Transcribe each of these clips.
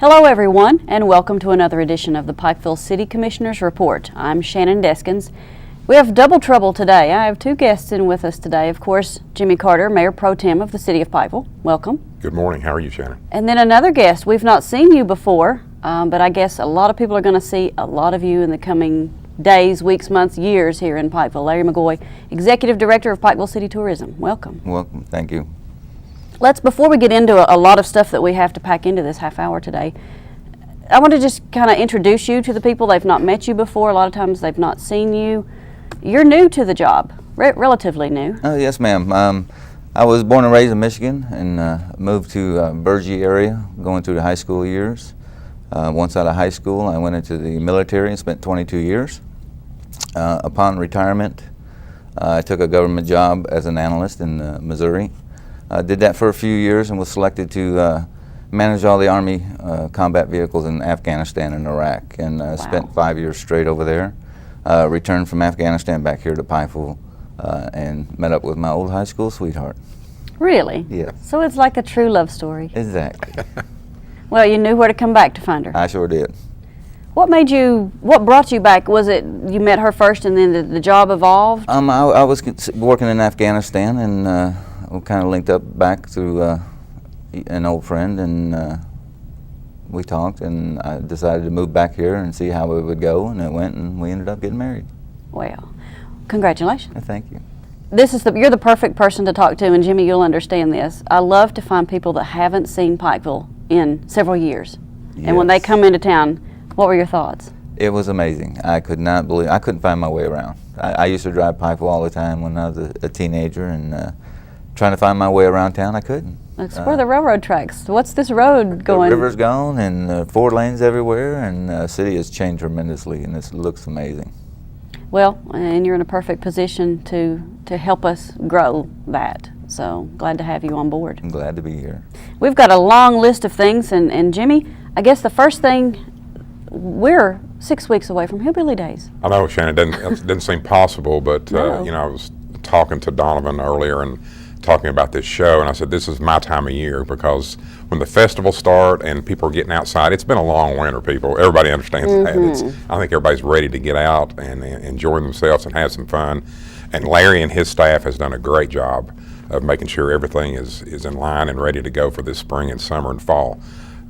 Hello everyone, and welcome to another edition of the Pikeville City Commissioners Report. I'm Shannon Deskins. We have double trouble today. I have two guests in with us today. Of course, Jimmy Carter, Mayor Pro Tem of the City of Pikeville. Welcome. Good morning. How are you, Shannon? And then another guest. We've not seen you before, but I guess a lot of people are going to see a lot of you in the coming days, weeks, months, years here in Pikeville. Larry McGoy, Executive Director of Pikeville City Tourism. Welcome. Welcome. Thank you. Before we get into a lot of stuff that we have to pack into this half hour today, I want to just kind of introduce you to the people. They've not met you before. A lot of times they've not seen you. You're new to the job, relatively new. Oh, yes, ma'am. I was born and raised in Michigan and moved to Burgee area, going through the high school years. Once out of high school, I went into the military and spent 22 years. Upon retirement, I took a government job as an analyst in Missouri. Did that for a few years and was selected to manage all the Army combat vehicles in Afghanistan and Iraq, and spent 5 years straight over there. Returned from Afghanistan back here to Pikeville and met up with my old high school sweetheart. Really? Yeah. So it's like a true love story. Exactly. Well, you knew where to come back to find her. I sure did. What brought you back? Was it you met her first and then the job evolved? I was working in Afghanistan and we kind of linked up back through an old friend, and we talked, and I decided to move back here and see how it would go, and it went, and we ended up getting married. Well, congratulations. Thank you. You're the perfect person to talk to, and Jimmy, you'll understand this. I love to find people that haven't seen Pikeville in several years. Yes. And when they come into town, what were your thoughts? It was amazing. I couldn't find my way around. I used to drive Pikeville all the time when I was a teenager, and trying to find my way around town, I couldn't. Explore the railroad tracks. What's this road going? The river's gone, and 4 lanes everywhere, and the city has changed tremendously, and it looks amazing. Well, and you're in a perfect position to help us grow that. So glad to have you on board. I'm glad to be here. We've got a long list of things, and Jimmy, I guess the first thing, we're 6 weeks away from Hillbilly Days. I know, Shannon, it doesn't seem possible, but No. I was talking to Donovan earlier and talking about this show, and I said this is my time of year, because when the festivals start and people are getting outside, it's been a long winter, people. Everybody understands that. I think everybody's ready to get out and enjoy themselves and have some fun. And Larry and his staff has done a great job of making sure everything is in line and ready to go for this spring and summer and fall.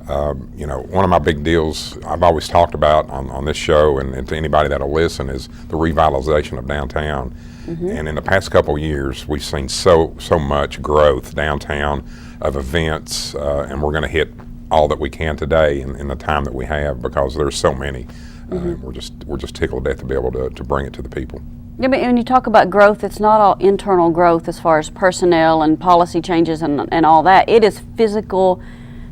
One of my big deals I've always talked about on this show and to anybody that'll listen is the revitalization of downtown. And in the past couple of years, we've seen so much growth downtown of events, and we're going to hit all that we can today in the time that we have, because there's so many. We're just tickled to death to be able to bring it to the people. Yeah, but when you talk about growth, it's not all internal growth as far as personnel and policy changes and all that. It is physical.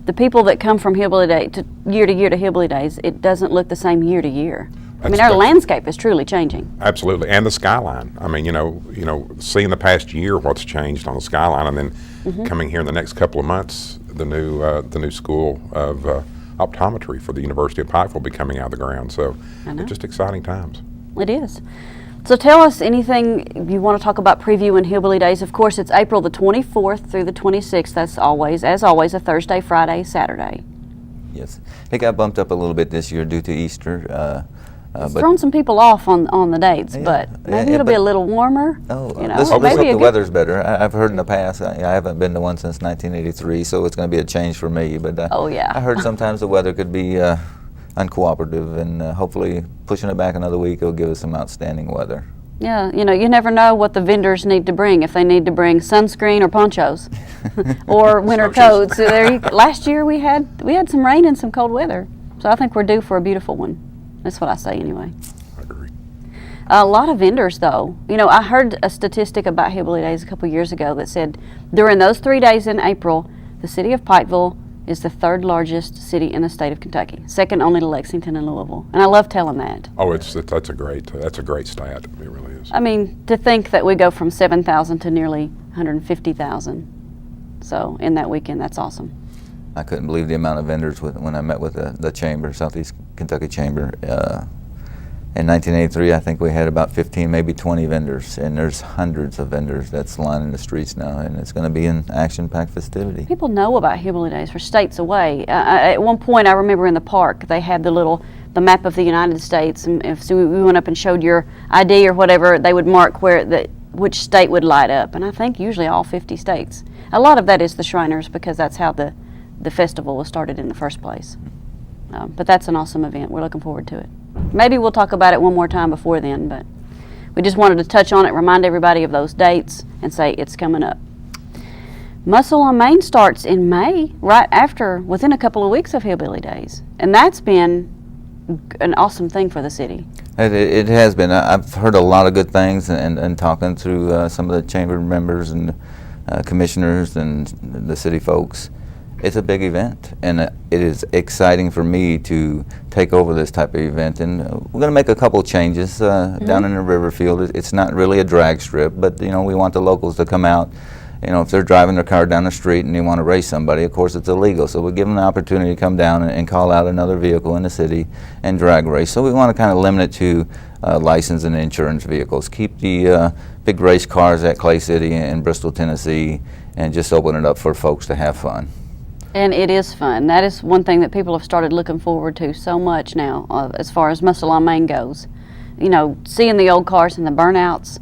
The people that come from Hillbilly Day to year to Hillbilly Days, it doesn't look the same year to year. Our landscape is truly changing. Absolutely, and the skyline. I mean, seeing the past year what's changed on the skyline, and then coming here in the next couple of months, the new school of optometry for the University of Pikeville will be coming out of the ground. So it's just exciting times. It is. So tell us anything you want to talk about previewing Hillbilly Days. Of course, it's April the 24th through the 26th. That's as always, a Thursday, Friday, Saturday. Yes. It got bumped up a little bit this year due to Easter. It's thrown some people off on the dates, yeah, but maybe it'll be a little warmer. Let's hope the weather's better. I've heard in the past, I haven't been to one since 1983, so it's going to be a change for me. But I heard sometimes the weather could be uncooperative, and hopefully pushing it back another week will give us some outstanding weather. Yeah, you never know what the vendors need to bring, if they need to bring sunscreen or ponchos or winter coats. Last year we had some rain and some cold weather, so I think we're due for a beautiful one. That's what I say anyway. I agree. A lot of vendors, though. I heard a statistic about Hillbilly Days a couple years ago that said during those 3 days in April, the city of Pikeville is the 3rd largest city in the state of Kentucky, second only to Lexington and Louisville. And I love telling that. Oh, that's a great stat. It really is. I mean, to think that we go from 7,000 to nearly 150,000. So in that weekend, that's awesome. I couldn't believe the amount of vendors when I met with the chamber, Southeast Kentucky Chamber, In 1983, I think we had about 15, maybe 20 vendors, and there's hundreds of vendors that's lining the streets now, and it's going to be an action-packed festivity. People know about Hillbilly Days for states away. At one point, I remember in the park, they had the map of the United States, and if we went up and showed your ID or whatever, they would mark which state would light up, and I think usually all 50 states. A lot of that is the Shriners, because that's how the festival was started in the first place. But that's an awesome event. We're looking forward to it. Maybe we'll talk about it one more time before then, but we just wanted to touch on it, remind everybody of those dates, and say it's coming up. Muscle on Main starts in May, within a couple of weeks of Hillbilly Days, and that's been an awesome thing for the city. It has been. I've heard a lot of good things, and talking through some of the chamber members and commissioners and the city folks. It's a big event, and it is exciting for me to take over this type of event. And we're going to make a couple changes down in the Riverfield. It's not really a drag strip, but we want the locals to come out. If they're driving their car down the street and they want to race somebody, of course it's illegal. So we give them the opportunity to come down and call out another vehicle in the city and drag race. So we want to kind of limit it to license and insurance vehicles. Keep the big race cars at Clay City and Bristol, Tennessee, and just open it up for folks to have fun. And it is fun. That is one thing that people have started looking forward to so much now, as far as Muscle on Main goes. Seeing the old cars and the burnouts.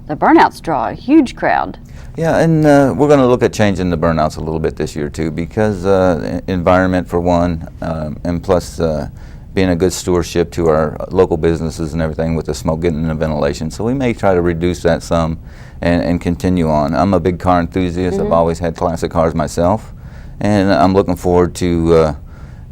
The burnouts draw a huge crowd. Yeah, and we're going to look at changing the burnouts a little bit this year too, because environment for one, and plus being a good stewardship to our local businesses and everything with the smoke getting in the ventilation. So we may try to reduce that some and continue on. I'm a big car enthusiast. I've always had classic cars myself. And I'm looking forward to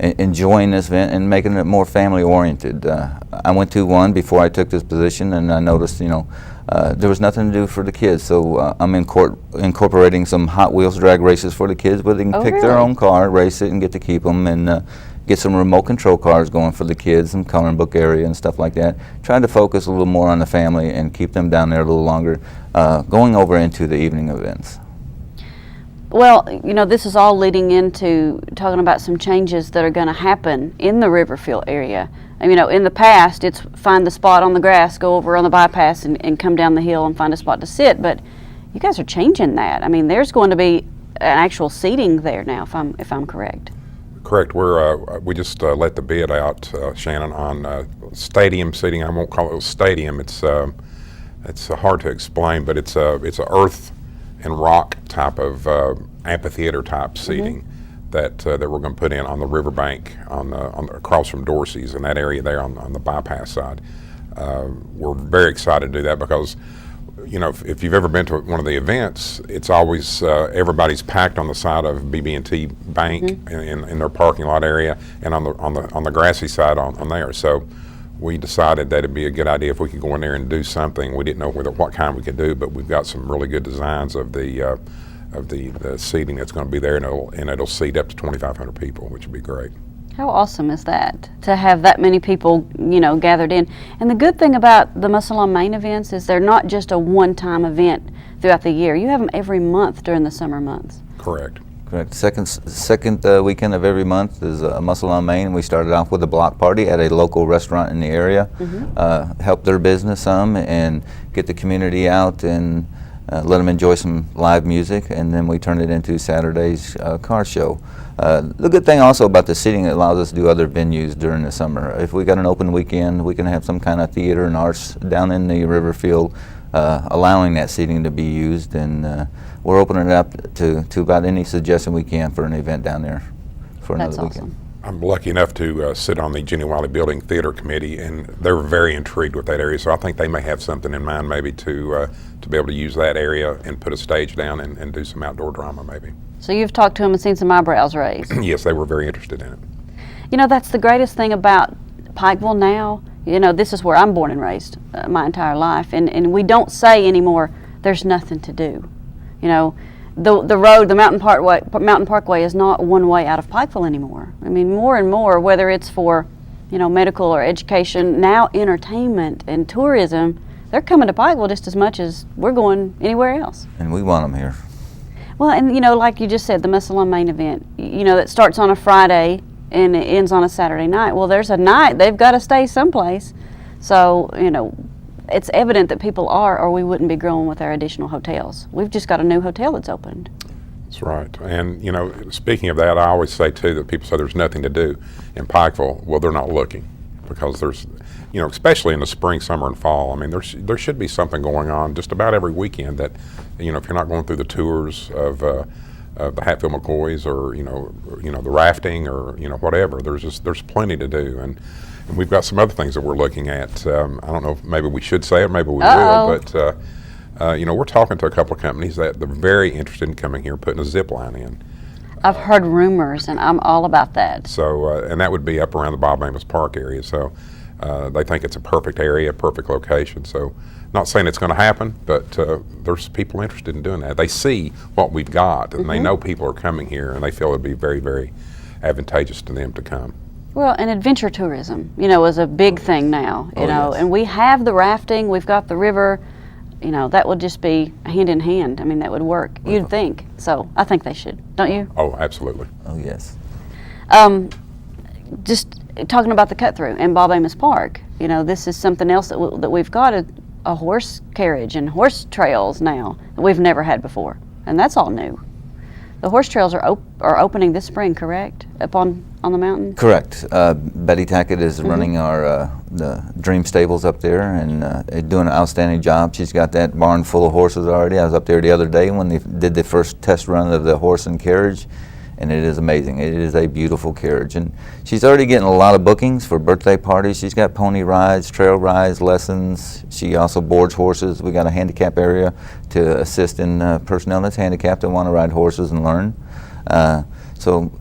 enjoying this event and making it more family oriented. I went to one before I took this position, and I noticed, there was nothing to do for the kids. So I'm incorporating some Hot Wheels drag races for the kids, where they can pick their own car, race it, and get to keep them, and get some remote control cars going for the kids, some coloring book area and stuff like that. Trying to focus a little more on the family and keep them down there a little longer, going over into the evening events. Well, this is all leading into talking about some changes that are going to happen in the Riverfield area. In the past, it's find the spot on the grass, go over on the bypass, and come down the hill and find a spot to sit. But you guys are changing that. There's going to be an actual seating there now, if I'm correct. Correct. We just let the bid out, Shannon, on stadium seating. I won't call it a stadium. It's hard to explain, but it's a earth and rock type of amphitheater type seating that we're going to put in on the riverbank across from Dorsey's in that area there on the bypass side. We're very excited to do that because if you've ever been to one of the events, it's always everybody's packed on the side of BB&T Bank in their parking lot area and on the grassy side on there. So we decided that it'd be a good idea if we could go in there and do something. We didn't know what kind we could do, but we've got some really good designs of the seating that's going to be there, and it'll seat up to 2,500 people, which would be great. How awesome is that, to have that many people, gathered in? And the good thing about the Muscle on Main events is they're not just a one-time event throughout the year. You have them every month during the summer months. Correct. Correct. Second weekend of every month is Muscle on Main. We started off with a block party at a local restaurant in the area, help their business some, and get the community out and let them enjoy some live music, and then we turned it into Saturday's car show. The good thing also about the seating, it allows us to do other venues during the summer. If we got an open weekend, we can have some kind of theater and arts down in the Riverfield, allowing that seating to be used, and we're opening it up to about any suggestion we can for an event down there for another weekend. I'm lucky enough to sit on the Jenny Wiley Building Theater Committee, and they're very intrigued with that area. So I think they may have something in mind, maybe to be able to use that area and put a stage down and do some outdoor drama, maybe. So you've talked to them and seen some eyebrows raised. Yes, they were very interested in it. That's the greatest thing about Pikeville now. This is where I'm born and raised my entire life, and we don't say anymore, there's nothing to do. The road, the Mountain Parkway is not one way out of Pikeville anymore. More and more, whether it's for, medical or education, now entertainment and tourism, they're coming to Pikeville just as much as we're going anywhere else. And we want them here. Well, and like you just said, the Muscle on Main event, that starts on a Friday and it ends on a Saturday night. Well, there's a night they've got to stay someplace. So, it's evident that people are, or we wouldn't be growing with our additional hotels. We've just got a new hotel that's opened. That's right. And, speaking of that, I always say, too, that people say there's nothing to do in Pikeville. Well, they're not looking, because there's, especially in the spring, summer, and fall, I mean, there should be something going on just about every weekend that, if you're not going through the tours of the Hatfield McCoys or, the rafting or, whatever, there's plenty to do. And we've got some other things that we're looking at. I don't know if maybe we should say it, maybe we will, but we're talking to a couple of companies that they're very interested in coming here, putting a zip line in. I've heard rumors, and I'm all about that. So, and that would be up around the Bob Amos Park area. So, they think it's a perfect area, perfect location. So, not saying it's going to happen, but there's people interested in doing that. They see what we've got, and they know people are coming here, and they feel it'd be very, very advantageous to them to come. Well, and adventure tourism, is a big thing now, Yes. and we have the rafting, we've got the river, that would just be hand in hand. I mean, that would work, you'd think. So I think they should, don't you? Oh, absolutely. Oh, yes. Just talking about the cut-through in Bob Amos Park, this is something else that we've got a horse carriage and horse trails now that we've never had before, and that's all new. The horse trails are opening this spring, correct? Up on the mountain? Correct. Betty Tackett is running our the Dream Stables up there, and doing an outstanding job. She's got that barn full of horses already. I was up there the other day when they did the first test run of the horse and carriage, and it is amazing. It is a beautiful carriage, and she's already getting a lot of bookings for birthday parties. She's got pony rides, trail rides, lessons. She also boards horses. We got a handicap area to assist in personnel that's handicapped that want to ride horses and learn. So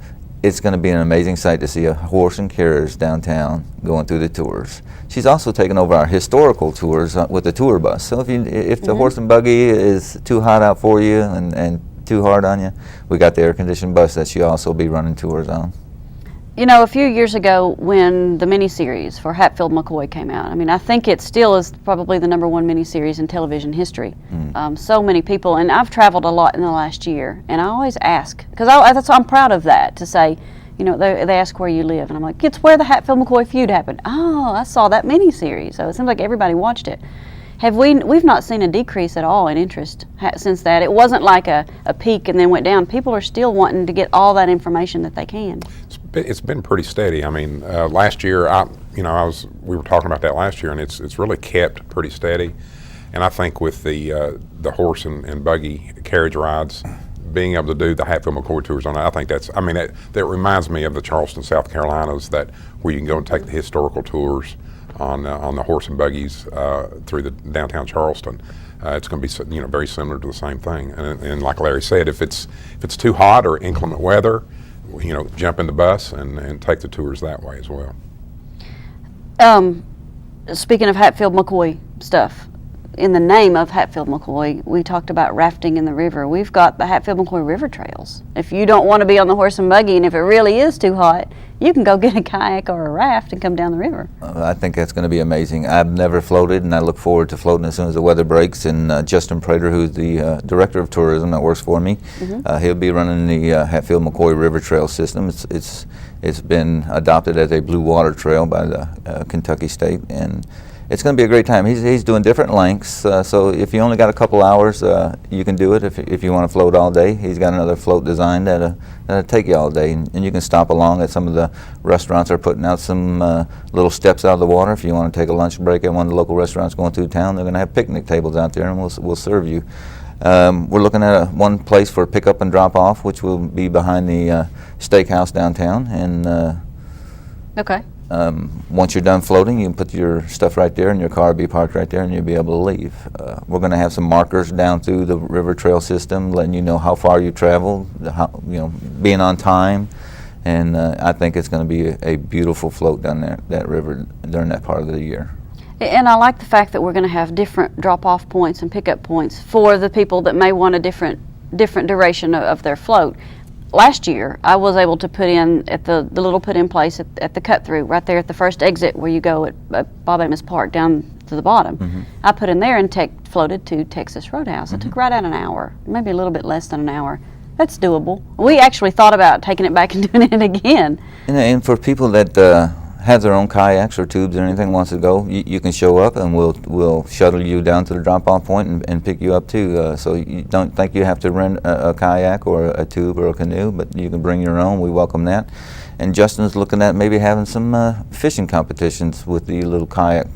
it's going to be an amazing sight to see a horse and carriage downtown going through the tours. She's also taken over our historical tours with the tour bus. So if the horse and buggy is too hot out for you and too hard on you, we got the air-conditioned bus that she'll also be running tours on. A few years ago when the miniseries for Hatfield McCoy came out, I mean, I think it still is probably the #1 miniseries in television history. So many people, and I've traveled a lot in the last year, and I always ask, because I'm proud of that, to say, they ask where you live, and I'm like, it's where the Hatfield McCoy feud happened. Oh, I saw that miniseries. So it seems like everybody watched it. We've not seen a decrease at all in interest since that. It wasn't like a peak and then went down. People are still wanting to get all that information that they can. It's been pretty steady. I mean, last year, we were talking about that last year, and it's really kept pretty steady. And I think with the horse and buggy carriage rides, being able to do the Hatfield McCoy tours on it, I think that reminds me of the Charleston, South Carolinas, where you can go and take the historical tours on the horse and buggies through the downtown Charleston. It's going to be very similar to the same thing. And like Larry said, if it's too hot or inclement weather, jump in the bus and take the tours that way as well. Speaking of Hatfield McCoy stuff, in the name of Hatfield McCoy, we talked about rafting in the river. We've got the Hatfield McCoy River Trails. If you don't want to be on the horse and buggy, and if it really is too hot, you can go get a kayak or a raft and come down the river. I think that's going to be amazing. I've never floated, and I look forward to floating as soon as the weather breaks. And Justin Prater, who's the director of tourism that works for me, he'll be running the Hatfield McCoy River Trail system. It's been adopted as a blue water trail by the Kentucky State, and it's going to be a great time. He's doing different lengths, so if you only got a couple hours, you can do it. If you want to float all day, he's got another float designed that'll take you all day, and you can stop along at some of the restaurants are putting out some little steps out of the water. If you want to take a lunch break at one of the local restaurants going through town, they're going to have picnic tables out there, and we'll serve you. We're looking at one place for pick up and drop off, which will be behind the steakhouse downtown, and Okay. Once you're done floating, you can put your stuff right there, and your car will be parked right there, and you'll be able to leave. We're going to have some markers down through the river trail system, letting you know how far you traveled, being on time, and I think it's going to be a beautiful float down that river during that part of the year. And I like the fact that we're going to have different drop-off points and pickup points for the people that may want a different duration of their float. Last year, I was able to put in at the little put-in place at the cut-through, right there at the first exit where you go at Bob Amos Park down to the bottom. I put in there and floated to Texas Roadhouse. It took right at an hour, maybe a little bit less than an hour. That's doable. We actually thought about taking it back and doing it again. And for people that has their own kayaks or tubes or anything wants to go, you can show up and we'll shuttle you down to the drop-off point and pick you up too. So you don't think you have to rent a kayak or a tube or a canoe, but you can bring your own. We welcome that. And Justin's looking at maybe having some fishing competitions with the little kayak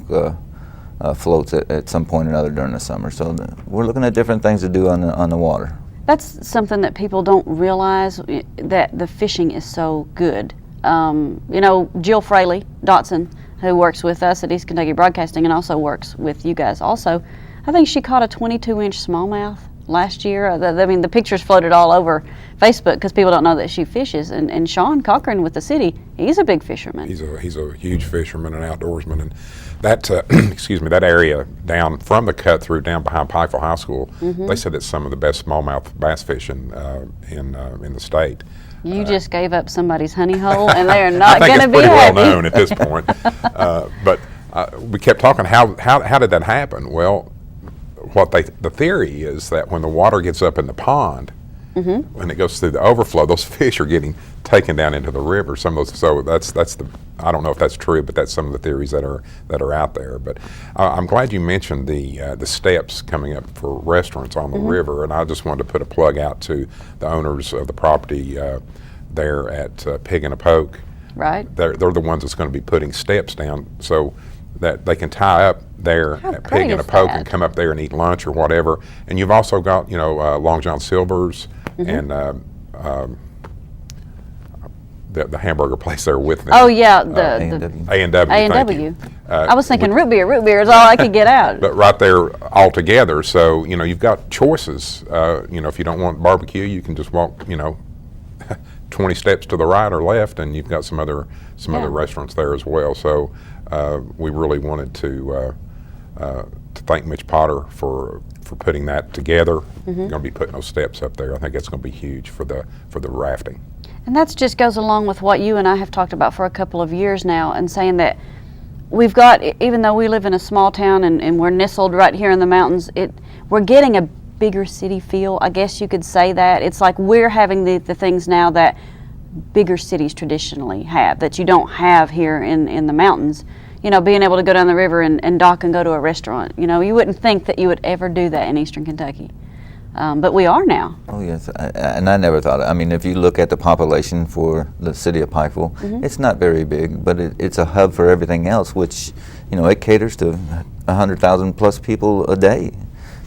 floats at some point or another during the summer. So we're looking at different things to do on the water. That's something that people don't realize, that the fishing is so good. You know, Jill Fraley Dotson, who works with us at East Kentucky Broadcasting and also works with you guys also, I think she caught a 22-inch smallmouth last year. I mean, the pictures floated all over Facebook because people don't know that she fishes. And Sean Cochran with the city, he's a big fisherman. He's a huge fisherman and outdoorsman, and that excuse me, that area down from the cut through down behind Pikeville High School, they said it's some of the best smallmouth bass fishing in the state. You just gave up somebody's honey hole, and they are not going to be pretty happy. well known at this point. But we kept talking. How did that happen? Well, the theory is that when the water gets up in the pond, when it goes through the overflow, those fish are getting taken down into the river. Some of those, so that's the, I don't know if that's true, but that's some of the theories that are out there. But I'm glad you mentioned the steps coming up for restaurants on the river, and I just wanted to put a plug out to the owners of the property there at Pig and a Poke. Right. They're the ones that's going to be putting steps down so that they can tie up there at Pig and a Poke and come up there and eat lunch or whatever. And you've also got, you know, Long John Silver's and the hamburger place there with them. Oh yeah, A&W. A&W. I was thinking root beer. Root beer is all I could get out. But right there all together, so you know you've got choices. You know, if you don't want barbecue, you can just walk, you know, 20 steps to the right or left, and you've got some other restaurants there as well. So we really wanted to thank Mitch Potter for putting that together. We're going to be putting those steps up there. I think that's going to be huge for the rafting. And that just goes along with what you and I have talked about for a couple of years now, and saying that we've got, even though we live in a small town and we're nestled right here in the mountains, we're getting a bigger city feel, I guess you could say that. It's like we're having the things now that bigger cities traditionally have, that you don't have here in the mountains. You know, being able to go down the river and dock and go to a restaurant. You know, you wouldn't think that you would ever do that in Eastern Kentucky. But we are now. Oh yes, and I never thought. I mean, if you look at the population for the city of Pikeville, it's not very big, but it's a hub for everything else, which, you know, it caters to 100,000 plus people a day.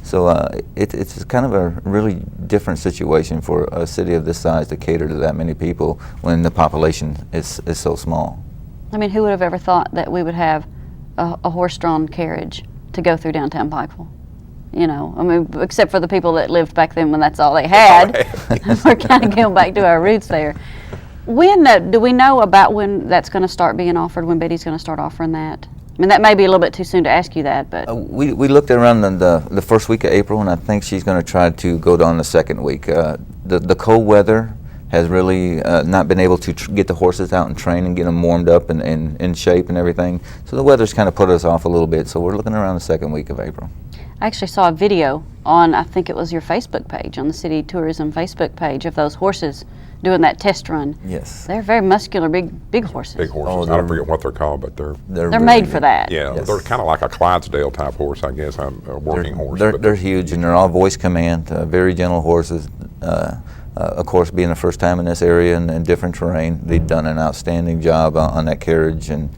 So it's kind of a really different situation for a city of this size to cater to that many people when the population is so small. I mean, who would have ever thought that we would have a horse-drawn carriage to go through downtown Pikeville? You know, I mean, except for the people that lived back then when that's all they had. We're kind of going back to our roots there. When do we know about when that's going to start being offered, when Betty's going to start offering that? I mean, that may be a little bit too soon to ask you that, but... We looked around the first week of April, and I think she's going to try to go down the second week. The cold weather has really not been able to get the horses out and train and get them warmed up and in shape and everything. So the weather's kind of put us off a little bit, so we're looking around the second week of April. I actually saw a video on, I think it was your Facebook page, on the City Tourism Facebook page, of those horses doing that test run. Yes. They're very muscular, big horses. Big horses. I don't forget what they're called, but they're really made for that. Yeah, Yes. they're kind of like a Clydesdale type horse, I guess, a working horse. But They're huge, and they're all voice command, very gentle horses. Of course, being the first time in this area and different terrain, they've done an outstanding job on that carriage, and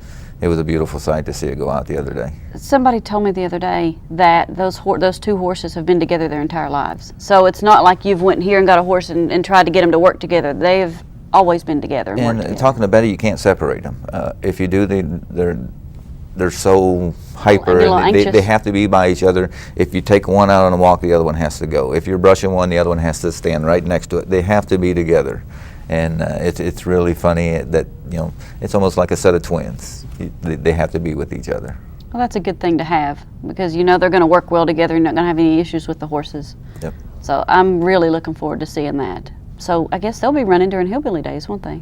it was a beautiful sight to see it go out the other day. Somebody told me the other day that those two horses have been together their entire lives. So it's not like you've went here and got a horse and tried to get them to work together. They've always been together and worked And together. talking to Betty, you can't separate them. If you do, they're so hyper, little and anxious. they have to be by each other. If you take one out on a walk, the other one has to go. If you're brushing one, the other one has to stand right next to it. They have to be together. And it's really funny that, you know, it's almost like a set of twins. They have to be with each other. Well, that's a good thing to have, because you know they're going to work well together. You're not going to have any issues with the horses. Yep. So I'm really looking forward to seeing that. So I guess they'll be running during Hillbilly Days, won't they?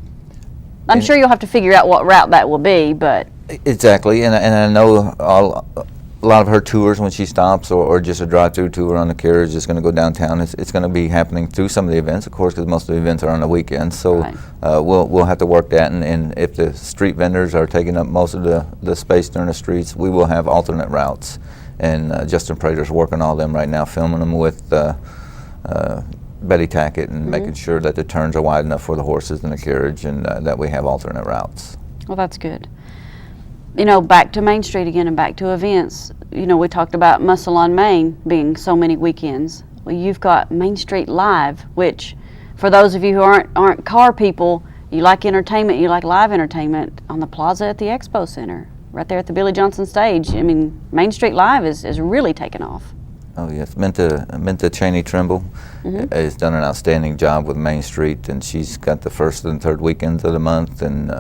I'm sure you'll have to figure out what route that will be, but... Exactly, and I know a a lot of her tours when she stops, or just a drive-through tour on the carriage is going to go downtown. It's going to be happening through some of the events, of course, because most of the events are on the weekends. So Right. We'll have to work that, and if the street vendors are taking up most of the space during the streets, we will have alternate routes. And Justin Prater's working all them right now, filming them with Betty Tackett and making sure that the turns are wide enough for the horses in the carriage, and that we have alternate routes. Well, that's good. You know, back to Main Street again and back to events. You know, we talked about Muscle on Main being so many weekends. Well, you've got Main Street Live, which for those of you who aren't car people, you like entertainment, you like live entertainment, on the plaza at the Expo Center, right there at the Billy Johnson stage. I mean, Main Street Live is really taken off. Oh yes, Minta Cheney Trimble has done an outstanding job with Main Street, and she's got the first and third weekends of the month, and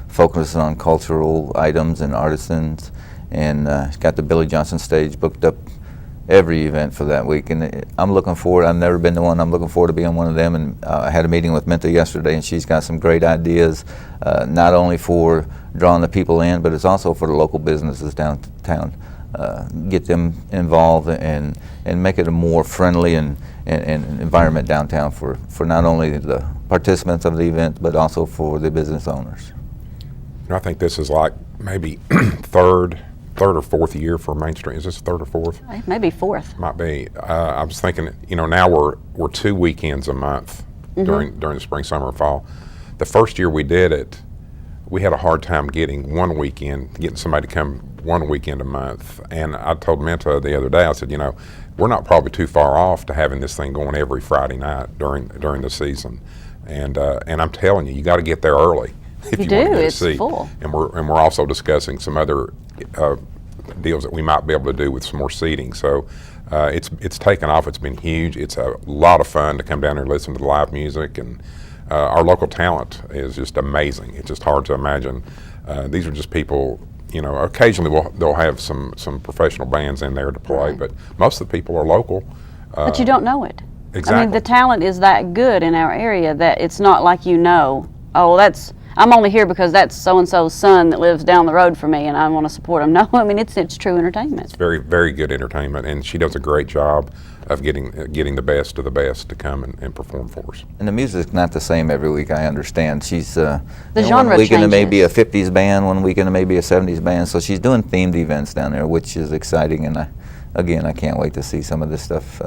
focusing on cultural items and artisans, and she's got the Billy Johnson stage booked up every event for that week, and I'm looking forward. I've never been to one. I'm looking forward to being on one of them, and I had a meeting with Minta yesterday, and she's got some great ideas, not only for drawing the people in, but it's also for the local businesses downtown. Get them involved and make it a more friendly and environment downtown for not only the participants of the event, but also for the business owners. I think this is like maybe third or fourth year for Main Street. Is this third or fourth? Maybe fourth. Might be. I was thinking, you know, now we're 2 weekends a month during the spring, summer, and fall. The first year we did it, we had a hard time getting somebody to come 1 weekend a month. And I told Minta the other day, I said, you know, we're not probably too far off to having this thing going every Friday night during the season. And I'm telling you, you got to get there early if you want to get a seat. Full. And we're also discussing some other deals that we might be able to do with some more seating. So it's taken off. It's been huge. It's a lot of fun to come down here and listen to the live music, and our local talent is just amazing. It's just hard to imagine. These are just people, you know, occasionally they'll have some professional bands in there to play, but most of the people are local. But you don't know it. Exactly. I mean, the talent is that good in our area that it's not like, you know, oh, I'm only here because that's so-and-so's son that lives down the road from me and I want to support him. No, I mean, it's true entertainment. It's very, very good entertainment, and she does a great job of getting the best of the best to come and perform for us. And the music's not the same every week, I understand. She's the one genre weekend it may be a changes. 50s band, one weekend it may be a 70s band, so she's doing themed events down there, which is exciting, and I can't wait to see some of this stuff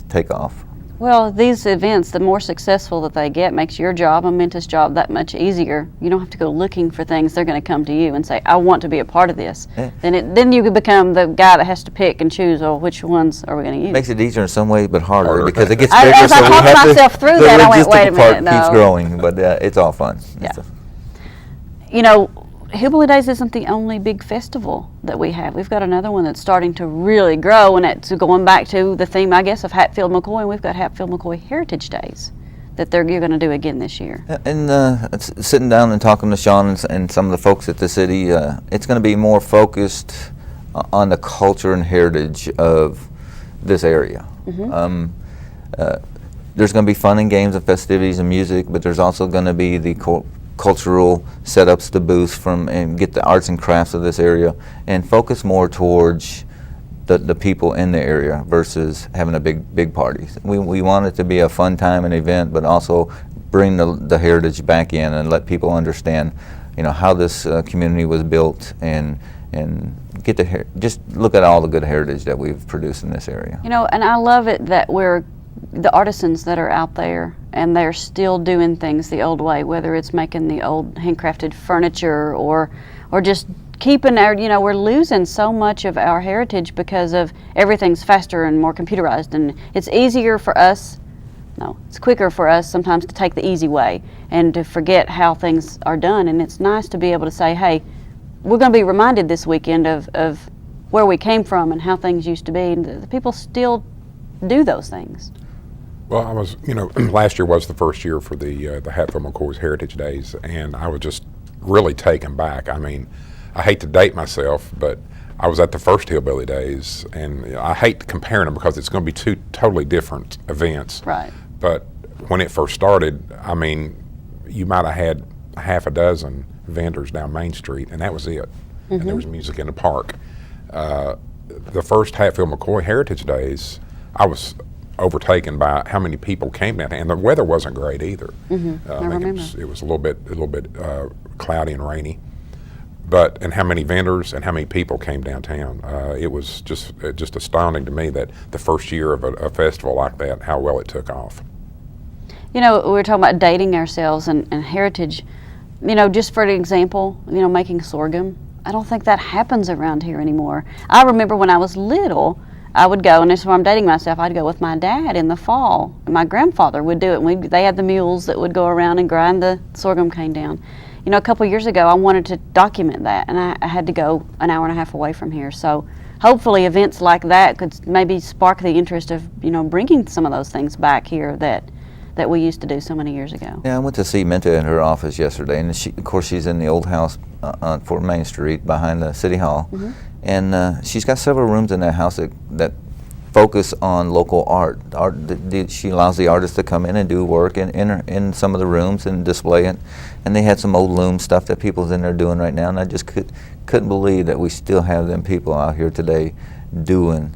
take off. Well, these events, the more successful that they get, makes your job and Minta's job that much easier. You don't have to go looking for things. They're going to come to you and say, I want to be a part of this. Yeah. Then you can become the guy that has to pick and choose, oh, which ones are we going to use? Makes it easier in some ways, but harder Harder. because it gets As bigger. I So we talked have myself through that, I went, wait a the logistical part minute, keeps no. growing, but it's all fun. Yeah. You know, Hillbilly Days isn't the only big festival that we have. We've got another one that's starting to really grow, and it's going back to the theme, I guess, of Hatfield-McCoy, and we've got Hatfield-McCoy Heritage Days that you're going to do again this year. And sitting down and talking to Sean and some of the folks at the city, it's going to be more focused on the culture and heritage of this area. There's going to be fun and games and festivities and music, but there's also going to be the cultural setups to boost and get the arts and crafts of this area and focus more towards the people in the area versus having a big party. We want it to be a fun time and event, but also bring the heritage back in and let people understand, you know, how this community was built and get just look at all the good heritage that we've produced in this area. You know, and I love it that we're the artisans that are out there and they're still doing things the old way, whether it's making the old handcrafted furniture or just keeping our, you know, we're losing so much of our heritage because of everything's faster and more computerized, and it's quicker for us sometimes to take the easy way and to forget how things are done. And it's nice to be able to say, hey, we're going to be reminded this weekend of where we came from and how things used to be, and the people still do those things. Well, I was, you know, last year was the first year for the Hatfield-McCoy's Heritage Days, and I was just really taken back. I mean, I hate to date myself, but I was at the first Hillbilly Days, and I hate comparing them because it's going to be two totally different events. Right. But when it first started, I mean, you might have had half a dozen vendors down Main Street, and that was it. And there was music in the park. the first Hatfield-McCoy Heritage Days, I was overtaken by how many people came down, and the weather wasn't great either. I think remember. it was a little bit cloudy and rainy, and how many vendors and how many people came downtown. It was just astounding to me that the first year of a festival like that, how well it took off. We were talking about dating ourselves and heritage. Just for an example, making sorghum. I don't think that happens around here anymore. I remember when I was little, I would go, and this is why I'm dating myself, I'd go with my dad in the fall. And my grandfather would do it. And they had the mules that would go around and grind the sorghum cane down. A couple years ago, I wanted to document that, and I had to go an hour and a half away from here. So hopefully events like that could maybe spark the interest of, bringing some of those things back here that we used to do so many years ago. Yeah, I went to see Minta in her office yesterday, and of course she's in the old house on Fort Main Street behind the City Hall. And she's got several rooms in that house that focus on local art. She allows the artists to come in and do work in some of the rooms and display it. And they had some old loom stuff that people's in there doing right now, and I just couldn't believe that we still have them people out here today doing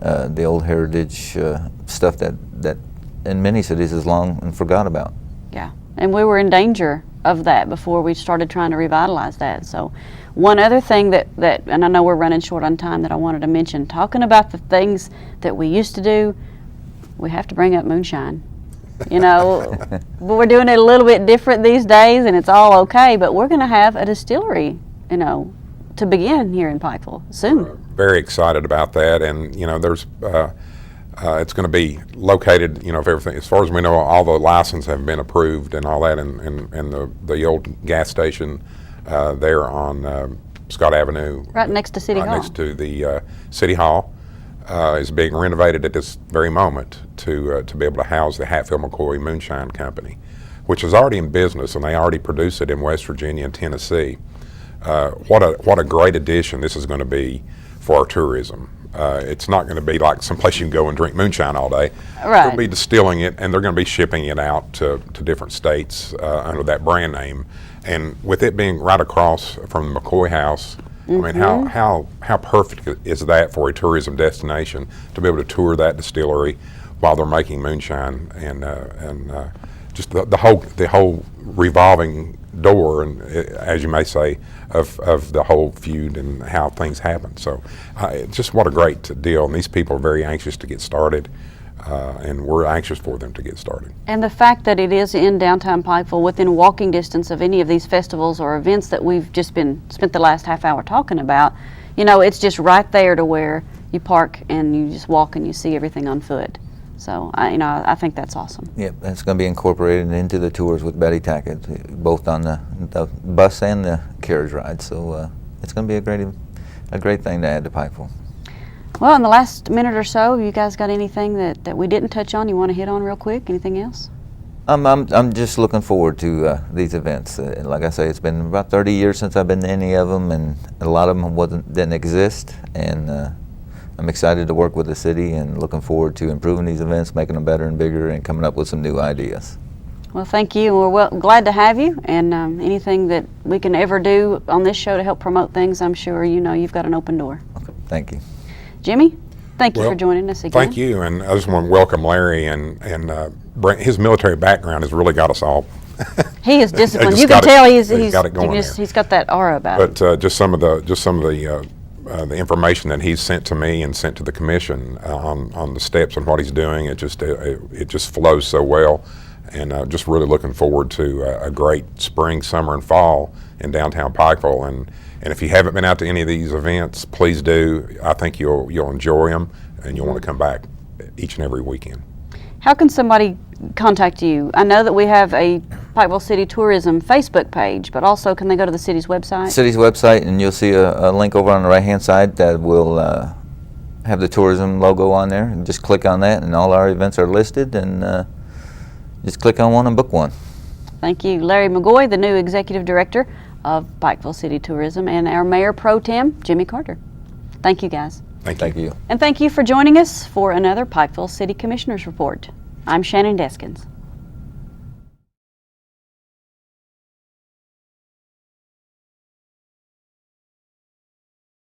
the old heritage stuff that in many cities is long and forgot about. Yeah, and we were in danger of that before we started trying to revitalize that. So one other thing that and I know we're running short on time, that I wanted to mention, talking about the things that we used to do, we have to bring up moonshine. But we're doing it a little bit different these days, and it's all okay, but we're going to have a distillery, to begin here in Pikeville soon. Very excited about that, and there's it's going to be located, if everything, as far as we know, all the licenses have been approved and all that, and the old gas station there on Scott Avenue, right next to City Hall. Right next to the City Hall, is being renovated at this very moment to be able to house the Hatfield-McCoy Moonshine Company, which is already in business, and they already produce it in West Virginia and Tennessee. What a great addition this is going to be for our tourism. It's not going to be like someplace you can go and drink moonshine all day. Right. They'll be distilling it, and they're going to be shipping it out to different states under that brand name. And with it being right across from the McCoy House, I mean, how perfect is that for a tourism destination to be able to tour that distillery while they're making moonshine, and just the whole revolving door, and as you may say, of the whole feud and how things happen. So just what a great deal, and these people are very anxious to get started, and we're anxious for them to get started. And the fact that it is in downtown Pikeville, within walking distance of any of these festivals or events that we've just spent the last half hour talking about, it's just right there to where you park and you just walk and you see everything on foot. So I think that's awesome. Yep, it's going to be incorporated into the tours with Betty Tackett, both on the bus and the carriage ride. So it's going to be a great thing to add to Pikeville. Well, in the last minute or so, you guys got anything that we didn't touch on you want to hit on real quick? Anything else? I'm just looking forward to these events. Like I say, it's been about 30 years since I've been to any of them, and a lot of them didn't exist. And I'm excited to work with the city and looking forward to improving these events, making them better and bigger, and coming up with some new ideas. Well, thank you. We're glad to have you, and anything that we can ever do on this show to help promote things, I'm sure you've got an open door. Okay, thank you. Jimmy, thank you for joining us again. Thank you, and I just want to welcome Larry, and his military background has really got us all. He is disciplined. You can tell he's got it going there. He's got that aura about it. But just some of the information that he's sent to me and sent to the commission on the steps and what he's doing, it just flows so well, and just really looking forward to a great spring, summer, and fall in downtown Pikeville. And if you haven't been out to any of these events, please do. I think you'll enjoy them, and you'll want to come back each and every weekend. How can somebody contact you? I know that we have a Pikeville City Tourism Facebook page, but also can they go to the city's website? City's website, and you'll see a link over on the right-hand side that will have the tourism logo on there. And just click on that, and all our events are listed, and just click on one and book one. Thank you. Larry McGoy, the new Executive Director of Pikeville City Tourism, and our Mayor Pro Tem, Jimmy Carter. Thank you, guys. Thank you. And thank you for joining us for another Pikeville City Commissioners Report. I'm Shannon Deskins.